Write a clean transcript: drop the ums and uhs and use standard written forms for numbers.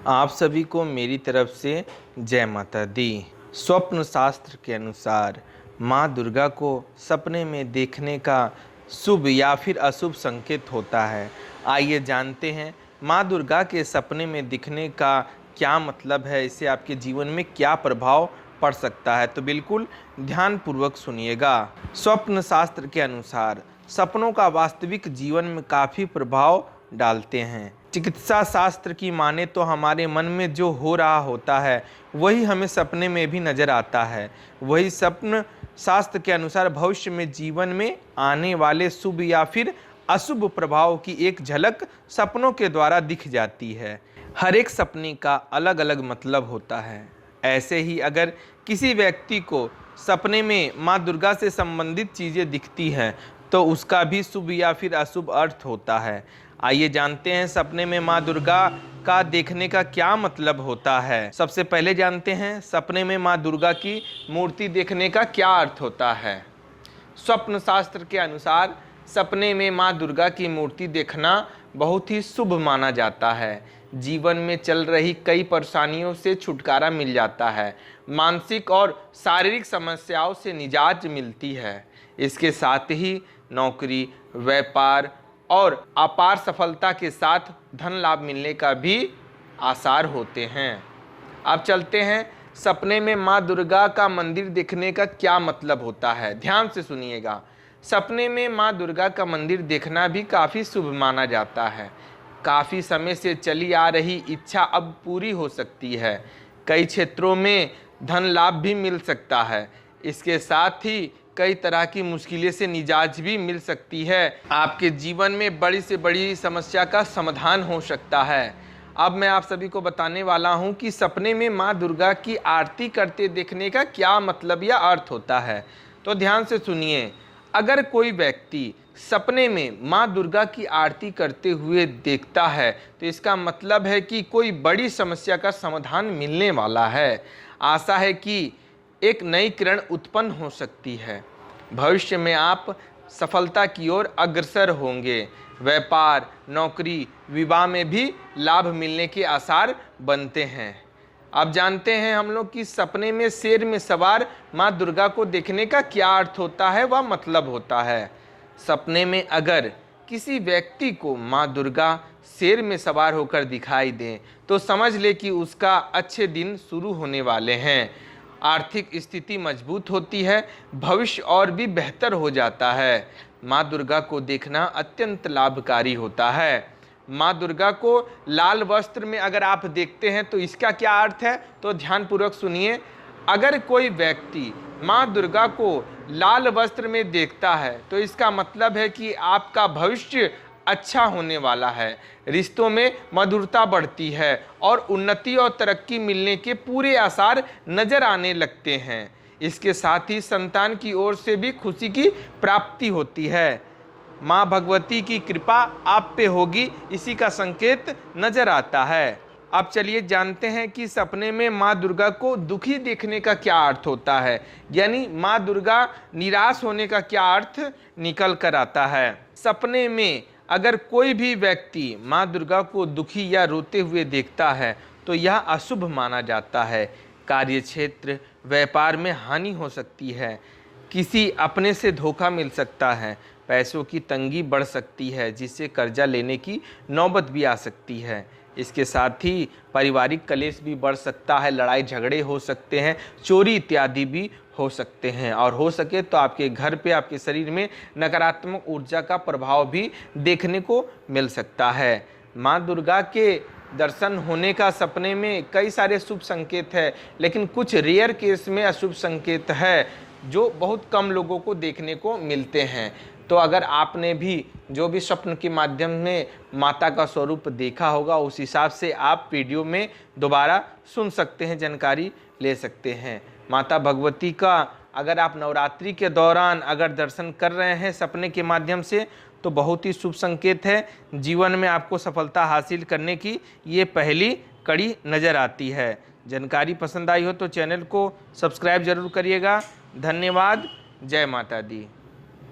आप सभी को मेरी तरफ से जय माता दी। स्वप्न शास्त्र के अनुसार माँ दुर्गा को सपने में देखने का शुभ या फिर अशुभ संकेत होता है। आइए जानते हैं माँ दुर्गा के सपने में दिखने का क्या मतलब है, इससे आपके जीवन में क्या प्रभाव पड़ सकता है। तो बिल्कुल ध्यानपूर्वक सुनिएगा। स्वप्न शास्त्र के अनुसार सपनों का वास्तविक जीवन में काफ़ी प्रभाव डालते हैं। चिकित्सा शास्त्र की माने तो हमारे मन में जो हो रहा होता है वही हमें सपने में भी नजर आता है। वही स्वप्न शास्त्र के अनुसार भविष्य में जीवन में आने वाले शुभ या फिर अशुभ प्रभाव की एक झलक सपनों के द्वारा दिख जाती है। हर एक सपने का अलग अलग मतलब होता है। ऐसे ही अगर किसी व्यक्ति को सपने में माँ दुर्गा से संबंधित चीज़ें दिखती हैं तो उसका भी शुभ या फिर अशुभ अर्थ होता है। आइए जानते हैं सपने में माँ दुर्गा का देखने का क्या मतलब होता है। सबसे पहले जानते हैं सपने में माँ दुर्गा की मूर्ति देखने का क्या अर्थ होता है। स्वप्न शास्त्र के अनुसार सपने में माँ दुर्गा की मूर्ति देखना बहुत ही शुभ माना जाता है। जीवन में चल रही कई परेशानियों से छुटकारा मिल जाता है। मानसिक और शारीरिक समस्याओं से निजात मिलती है। इसके साथ ही नौकरी, व्यापार और अपार सफलता के साथ धन लाभ मिलने का भी आसार होते हैं। अब चलते हैं सपने में माँ दुर्गा का मंदिर देखने का क्या मतलब होता है। ध्यान से सुनिएगा। सपने में माँ दुर्गा का मंदिर देखना भी काफ़ी शुभ माना जाता है। काफ़ी समय से चली आ रही इच्छा अब पूरी हो सकती है। कई क्षेत्रों में धन लाभ भी मिल सकता है। इसके साथ ही कई तरह की मुश्किलें से निजात भी मिल सकती है। आपके जीवन में बड़ी से बड़ी समस्या का समाधान हो सकता है। अब मैं आप सभी को बताने वाला हूं कि सपने में माँ दुर्गा की आरती करते देखने का क्या मतलब या अर्थ होता है। तो ध्यान से सुनिए। अगर कोई व्यक्ति सपने में माँ दुर्गा की आरती करते हुए देखता है तो इसका मतलब है कि कोई बड़ी समस्या का समाधान मिलने वाला है। आशा है कि एक नई किरण उत्पन्न हो सकती है। भविष्य में आप सफलता की ओर अग्रसर होंगे। व्यापार, नौकरी, विवाह में भी लाभ मिलने के आसार बनते हैं। अब जानते हैं हम लोग कि सपने में शेर में सवार माँ दुर्गा को देखने का क्या अर्थ होता है, वह मतलब होता है। सपने में अगर किसी व्यक्ति को माँ दुर्गा शेर में सवार होकर दिखाई दें तो समझ ले कि उसका अच्छे दिन शुरू होने वाले हैं। आर्थिक स्थिति मजबूत होती है, भविष्य और भी बेहतर हो जाता है। माँ दुर्गा को देखना अत्यंत लाभकारी होता है। माँ दुर्गा को लाल वस्त्र में अगर आप देखते हैं तो इसका क्या अर्थ है, तो ध्यानपूर्वक सुनिए। अगर कोई व्यक्ति माँ दुर्गा को लाल वस्त्र में देखता है तो इसका मतलब है कि आपका भविष्य अच्छा होने वाला है। रिश्तों में मधुरता बढ़ती है और उन्नति और तरक्की मिलने के पूरे आसार नजर आने लगते हैं। इसके साथ ही संतान की ओर से भी खुशी की प्राप्ति होती है। माँ भगवती की कृपा आप पे होगी, इसी का संकेत नजर आता है। अब चलिए जानते हैं कि सपने में माँ दुर्गा को दुखी देखने का क्या अर्थ होता है, यानी माँ दुर्गा निराश होने का क्या अर्थ निकल कर आता है। सपने में अगर कोई भी व्यक्ति माँ दुर्गा को दुखी या रोते हुए देखता है तो यह अशुभ माना जाता है। कार्यक्षेत्र, व्यापार में हानि हो सकती है। किसी अपने से धोखा मिल सकता है। पैसों की तंगी बढ़ सकती है, जिससे कर्जा लेने की नौबत भी आ सकती है। इसके साथ ही पारिवारिक कलेश भी बढ़ सकता है, लड़ाई झगड़े हो सकते हैं, चोरी इत्यादि भी हो सकते हैं। और हो सके तो आपके घर पे, आपके शरीर में नकारात्मक ऊर्जा का प्रभाव भी देखने को मिल सकता है। माँ दुर्गा के दर्शन होने का सपने में कई सारे शुभ संकेत है, लेकिन कुछ रेयर केस में अशुभ संकेत है जो बहुत कम लोगों को देखने को मिलते हैं। तो अगर आपने भी जो भी स्वप्न के माध्यम में माता का स्वरूप देखा होगा, उस हिसाब से आप वीडियो में दोबारा सुन सकते हैं, जानकारी ले सकते हैं। माता भगवती का अगर आप नवरात्रि के दौरान अगर दर्शन कर रहे हैं सपने के माध्यम से तो बहुत ही शुभ संकेत है। जीवन में आपको सफलता हासिल करने की ये पहली कड़ी नज़र आती है। जानकारी पसंद आई हो तो चैनल को सब्सक्राइब जरूर करिएगा। धन्यवाद। जय माता दी।